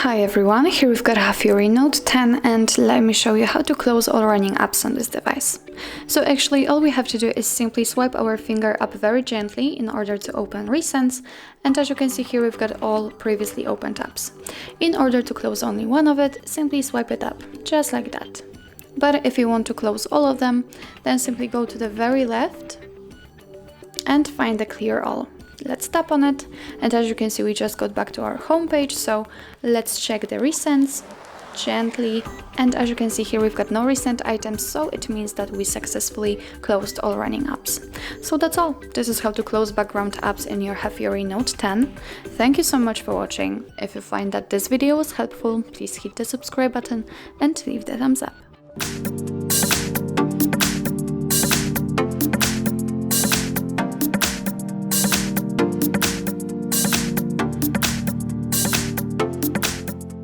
Hi everyone, here we've got HAFURY Note 10 and let me show you how to close all running apps on this device. So actually all we have to do is simply swipe our finger up very gently in order to open recents, and as you can see here we've got all previously opened apps. In order to close only one of it, simply swipe it up, just like that. But if you want to close all of them, then simply go to the very left and find the clear all. Let's tap on it, and as you can see we just got back to our home page, so let's check the recents gently, and as you can see here we've got no recent items, so it means that we successfully closed all running apps. So that's all. This is how to close background apps in your HAFURY Note 10. Thank you so much for watching. If you find that this video was helpful, please hit the subscribe button and leave the thumbs up.